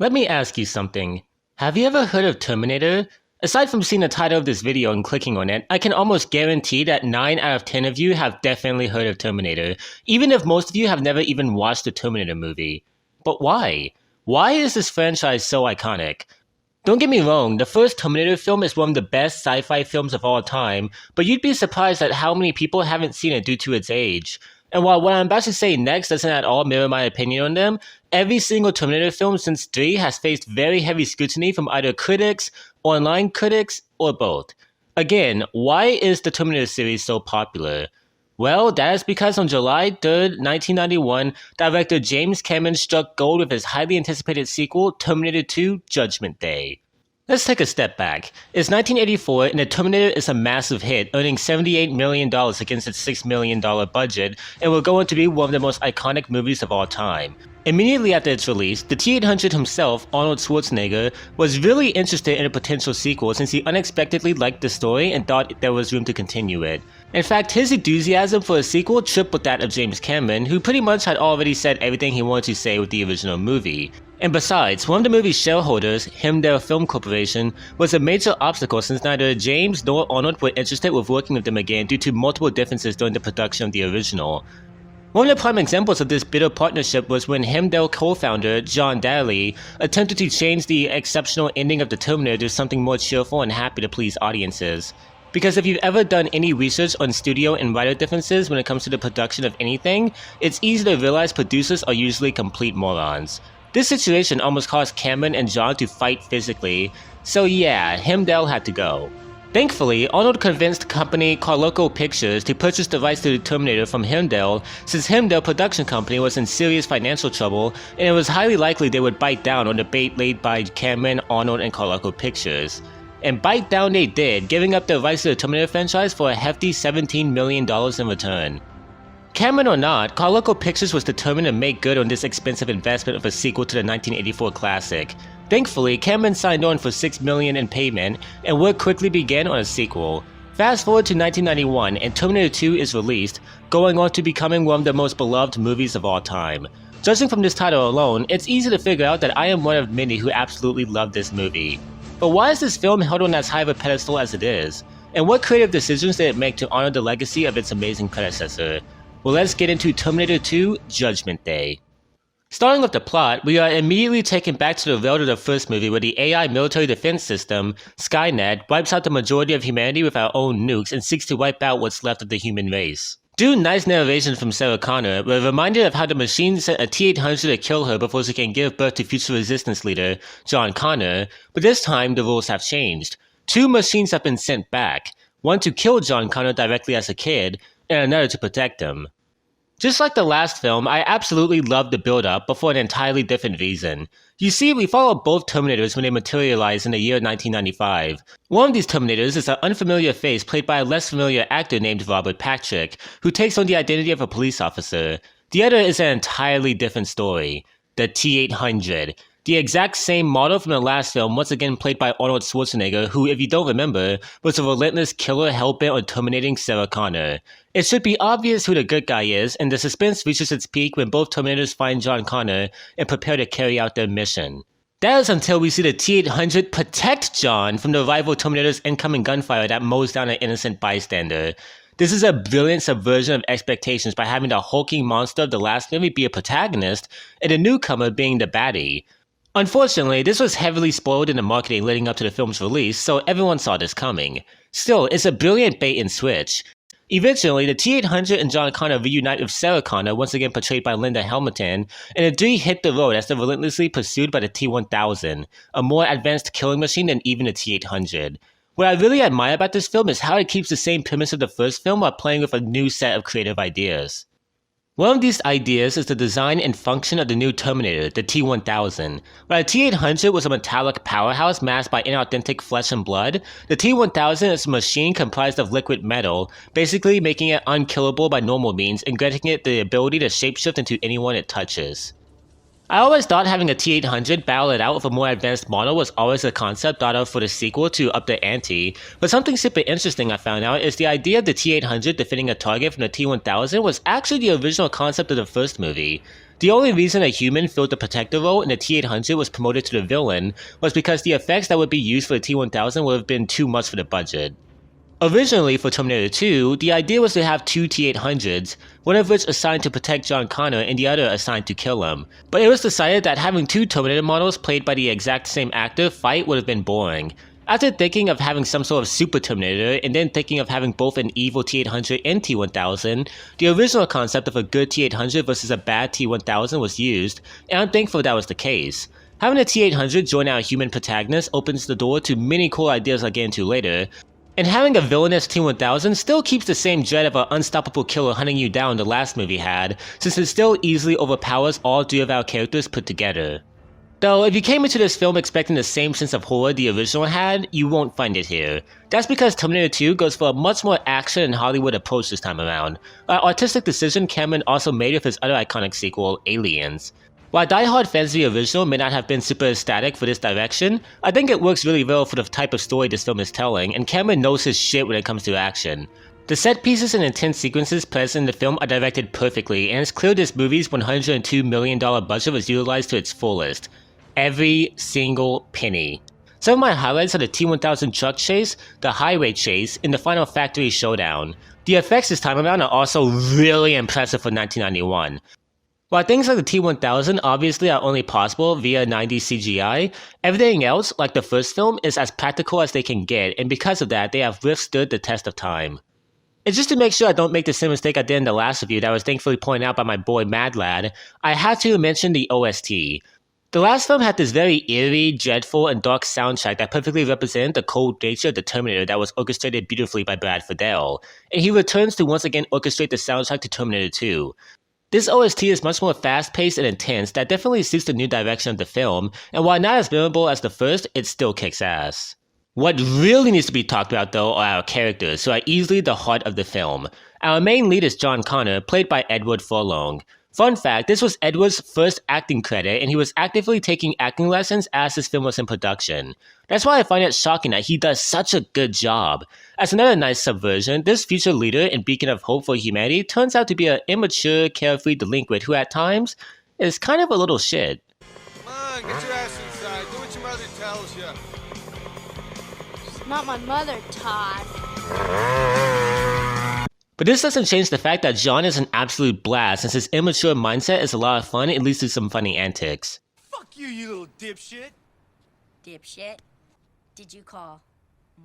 Let me ask you something. Have you ever heard of Terminator? Aside from seeing the title of this video and clicking on it, I can almost guarantee that 9 out of 10 of you have definitely heard of Terminator, even if most of you have never even watched the Terminator movie. But why? Why is this franchise so iconic? Don't get me wrong, the first Terminator film is one of the best sci-fi films of all time, but you'd be surprised at how many people haven't seen it due to its age. And while what I'm about to say next doesn't at all mirror my opinion on them, every single Terminator film since 3 has faced very heavy scrutiny from either critics, online critics, or both. Again, why is the Terminator series so popular? Well, that is because on July 3rd, 1991, director James Cameron struck gold with his highly anticipated sequel, Terminator 2: Judgment Day. Let's take a step back. It's 1984 and The Terminator is a massive hit, earning $78 million against its $6 million budget, and will go on to be one of the most iconic movies of all time. Immediately after its release, the T-800 himself, Arnold Schwarzenegger, was really interested in a potential sequel since he unexpectedly liked the story and thought there was room to continue it. In fact, his enthusiasm for a sequel tripled that of James Cameron, who pretty much had already said everything he wanted to say with the original movie. And besides, one of the movie's shareholders, Himdale Film Corporation, was a major obstacle since neither James nor Arnold were interested with working with them again due to multiple differences during the production of the original. One of the prime examples of this bitter partnership was when Himdale co-founder John Daly attempted to change the exceptional ending of the Terminator to something more cheerful and happy to please audiences. Because if you've ever done any research on studio and writer differences when it comes to the production of anything, it's easy to realize producers are usually complete morons. This situation almost caused Cameron and John to fight physically, so yeah, Himdale had to go. Thankfully, Arnold convinced company Carloco Pictures to purchase the rights to the Terminator from Himdale, since Himdale Production Company was in serious financial trouble, and it was highly likely they would bite down on the bait laid by Cameron, Arnold, and Carloco Pictures. And bite down they did, giving up their rights to the Terminator franchise for a hefty $17 million in return. Cameron or not, Carloco Pictures was determined to make good on this expensive investment of a sequel to the 1984 classic. Thankfully, Cameron signed on for $6 million in payment, and work quickly began on a sequel. Fast forward to 1991, and Terminator 2 is released, going on to becoming one of the most beloved movies of all time. Judging from this title alone, it's easy to figure out that I am one of many who absolutely love this movie. But why is this film held on as high of a pedestal as it is? And what creative decisions did it make to honor the legacy of its amazing predecessor? Well, let's get into Terminator 2: Judgment Day. Starting with the plot, we are immediately taken back to the world of the first movie where the AI military defense system, Skynet, wipes out the majority of humanity with our own nukes and seeks to wipe out what's left of the human race. Due to nice narration from Sarah Connor, we're reminded of how the machine sent a T-800 to kill her before she can give birth to future resistance leader, John Connor, but this time the rules have changed. 2 machines have been sent back, one to kill John Connor directly as a kid, and another to protect him. Just like the last film, I absolutely loved the build-up, but for an entirely different reason. You see, we follow both Terminators when they materialize in the year 1995. One of these Terminators is an unfamiliar face played by a less familiar actor named Robert Patrick, who takes on the identity of a police officer. The other is an entirely different story, the T-800. The exact same model from the last film, once again played by Arnold Schwarzenegger, who, if you don't remember, was a relentless killer hell-bent on terminating Sarah Connor. It should be obvious who the good guy is, and the suspense reaches its peak when both Terminators find John Connor and prepare to carry out their mission. That is until we see the T-800 protect John from the rival Terminator's incoming gunfire that mows down an innocent bystander. This is a brilliant subversion of expectations by having the hulking monster of the last movie be a protagonist, and the newcomer being the baddie. Unfortunately, this was heavily spoiled in the marketing leading up to the film's release, so everyone saw this coming. Still, it's a brilliant bait and switch. Eventually, the T-800 and John Connor reunite with Sarah Connor, once again portrayed by Linda Hamilton, and the 3 hit the road as they're relentlessly pursued by the T-1000, a more advanced killing machine than even the T-800. What I really admire about this film is how it keeps the same premise of the first film while playing with a new set of creative ideas. One of these ideas is the design and function of the new Terminator, the T-1000. While the T-800 was a metallic powerhouse masked by inauthentic flesh and blood, the T-1000 is a machine comprised of liquid metal, basically making it unkillable by normal means and granting it the ability to shapeshift into anyone it touches. I always thought having a T-800 battle it out with a more advanced model was always a concept thought of for the sequel to up the ante, but something super interesting I found out is the idea of the T-800 defending a target from the T-1000 was actually the original concept of the first movie. The only reason a human filled the protector role in the T-800 was promoted to the villain was because the effects that would be used for the T-1000 would have been too much for the budget. Originally for Terminator 2, the idea was to have two T-800s, one of which assigned to protect John Connor and the other assigned to kill him. But it was decided that having two Terminator models played by the exact same actor fight would have been boring. After thinking of having some sort of super Terminator and then thinking of having both an evil T-800 and T-1000, the original concept of a good T-800 versus a bad T-1000 was used, and I'm thankful that was the case. Having a T-800 join our human protagonist opens the door to many cool ideas I'll get into later, and having a villainous T-1000 still keeps the same dread of an unstoppable killer hunting you down the last movie had, since it still easily overpowers all three of our characters put together. Though, if you came into this film expecting the same sense of horror the original had, you won't find it here. That's because Terminator 2 goes for a much more action and Hollywood approach this time around, an artistic decision Cameron also made with his other iconic sequel, Aliens. While die-hard fans of the original may not have been super ecstatic for this direction, I think it works really well for the type of story this film is telling, and Cameron knows his shit when it comes to action. The set pieces and intense sequences present in the film are directed perfectly, and it's clear this movie's $102 million budget was utilized to its fullest. Every single penny. Some of my highlights are the T-1000 truck chase, the highway chase, and the final factory showdown. The effects this time around are also really impressive for 1991. While things like the T-1000 obviously are only possible via 90s CGI, everything else, like the first film, is as practical as they can get, and because of that, they have withstood the test of time. And just to make sure I don't make the same mistake I did in the last review that was thankfully pointed out by my boy Mad Lad, I had to mention the OST. The last film had this very eerie, dreadful, and dark soundtrack that perfectly represented the cold nature of the Terminator that was orchestrated beautifully by Brad Fiedel, and he returns to once again orchestrate the soundtrack to Terminator 2. This OST is much more fast-paced and intense that definitely suits the new direction of the film, and while not as memorable as the first, it still kicks ass. What really needs to be talked about though are our characters, who are easily the heart of the film. Our main lead is John Connor, played by Edward Furlong. Fun fact, this was Edward's first acting credit, and he was actively taking acting lessons as this film was in production. That's why I find it shocking that he does such a good job. As another nice subversion, this future leader and beacon of hope for humanity turns out to be an immature, carefree delinquent who at times is kind of a little shit. Come on, get your ass inside. Do what your mother tells you. She's not my mother, Todd. But this doesn't change the fact that John is an absolute blast, since his immature mindset is a lot of fun and leads to some funny antics. Fuck you, you little dipshit. Dipshit? Did you call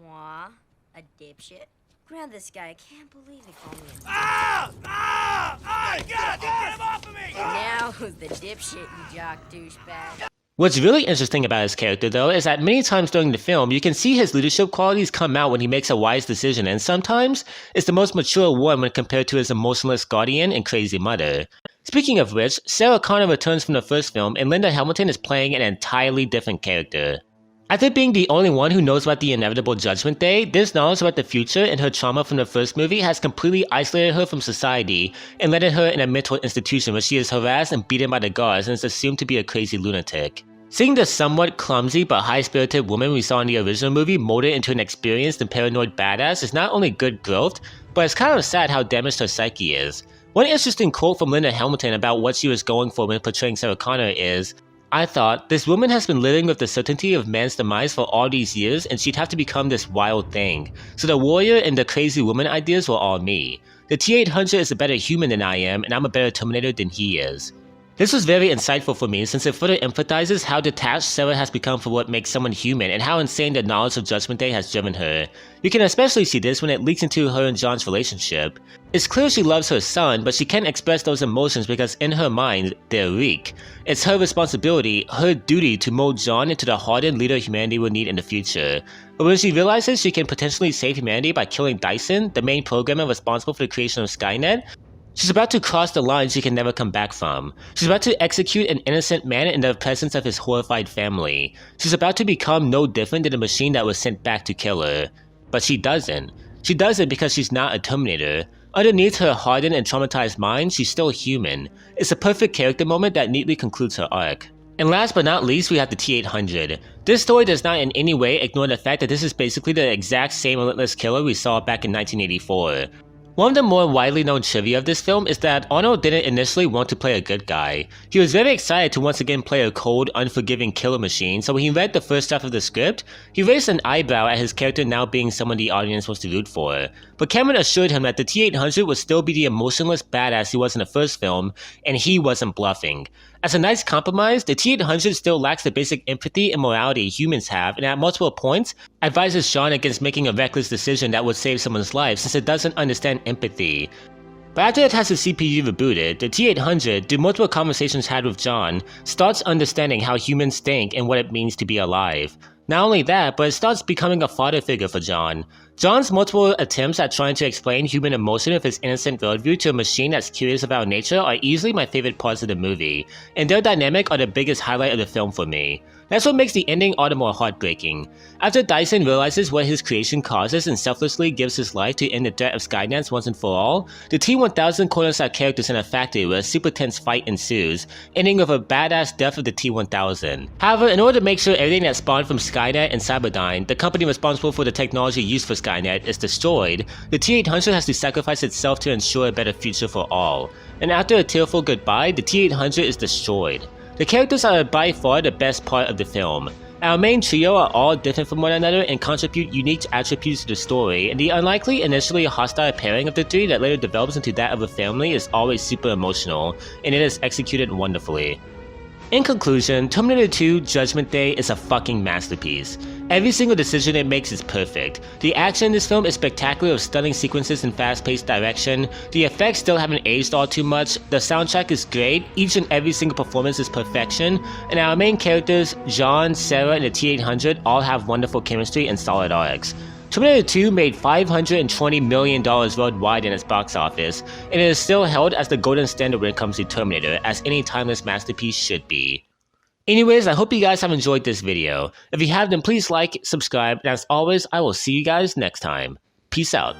moi a dipshit? Grab this guy. I can't believe he called me a dipshit. Ah! Ah! Ah! God, get him off of me! And now who's the dipshit, you jock douchebag? What's really interesting about his character though is that many times during the film you can see his leadership qualities come out when he makes a wise decision, and sometimes it's the most mature one when compared to his emotionless guardian and crazy mother. Speaking of which, Sarah Connor returns from the first film and Linda Hamilton is playing an entirely different character. After being the only one who knows about the inevitable Judgment Day, this knowledge about the future and her trauma from the first movie has completely isolated her from society and landed her in a mental institution where she is harassed and beaten by the guards and is assumed to be a crazy lunatic. Seeing the somewhat clumsy but high-spirited woman we saw in the original movie molded into an experienced and paranoid badass is not only good growth, but it's kind of sad how damaged her psyche is. One interesting quote from Linda Hamilton about what she was going for when portraying Sarah Connor is, "I thought, this woman has been living with the certainty of man's demise for all these years and she'd have to become this wild thing. So the warrior and the crazy woman ideas were all me. The T-800 is a better human than I am, and I'm a better Terminator than he is." This was very insightful for me since it further emphasizes how detached Sarah has become from what makes someone human and how insane the knowledge of Judgment Day has driven her. You can especially see this when it leaks into her and John's relationship. It's clear she loves her son, but she can't express those emotions because in her mind, they're weak. It's her responsibility, her duty to mold John into the hardened leader humanity will need in the future. But when she realizes she can potentially save humanity by killing Dyson, the main programmer responsible for the creation of Skynet, she's about to cross the line she can never come back from. She's about to execute an innocent man in the presence of his horrified family. She's about to become no different than a machine that was sent back to kill her. But she doesn't. She doesn't because she's not a Terminator. Underneath her hardened and traumatized mind, she's still human. It's a perfect character moment that neatly concludes her arc. And last but not least, we have the T-800. This story does not in any way ignore the fact that this is basically the exact same relentless killer we saw back in 1984. One of the more widely known trivia of this film is that Arnold didn't initially want to play a good guy. He was very excited to once again play a cold, unforgiving killer machine, so when he read the first draft of the script, he raised an eyebrow at his character now being someone the audience wants to root for. But Cameron assured him that the T-800 would still be the emotionless badass he was in the first film, and he wasn't bluffing. As a nice compromise, the T-800 still lacks the basic empathy and morality humans have, and at multiple points, advises John against making a reckless decision that would save someone's life since it doesn't understand empathy. But after it has the CPU rebooted, the T-800, through multiple conversations had with John, starts understanding how humans think and what it means to be alive. Not only that, but it starts becoming a father figure for John. John's multiple attempts at trying to explain human emotion with his innocent worldview to a machine that's curious about nature are easily my favorite parts of the movie, and their dynamic are the biggest highlight of the film for me. That's what makes the ending all the more heartbreaking. After Dyson realizes what his creation causes and selflessly gives his life to end the threat of Skydance once and for all, the T-1000 corners our characters in a factory where a super tense fight ensues, ending with a badass death of the T-1000. However, in order to make sure everything that spawned from Skynet and Cyberdyne, the company responsible for the technology used for Skynet, is destroyed, the T-800 has to sacrifice itself to ensure a better future for all. And after a tearful goodbye, the T-800 is destroyed. The characters are by far the best part of the film. Our main trio are all different from one another and contribute unique attributes to the story, and the unlikely initially hostile pairing of the three that later develops into that of a family is always super emotional, and it is executed wonderfully. In conclusion, Terminator 2 Judgment Day is a fucking masterpiece. Every single decision it makes is perfect. The action in this film is spectacular with stunning sequences and fast-paced direction. The effects still haven't aged all too much. The soundtrack is great. Each and every single performance is perfection. And our main characters, John, Sarah, and the T-800 all have wonderful chemistry and solid arcs. Terminator 2 made $520 million worldwide in its box office, and it is still held as the golden standard when it comes to Terminator, as any timeless masterpiece should be. Anyways, I hope you guys have enjoyed this video. If you have, then please like, subscribe, and as always, I will see you guys next time. Peace out.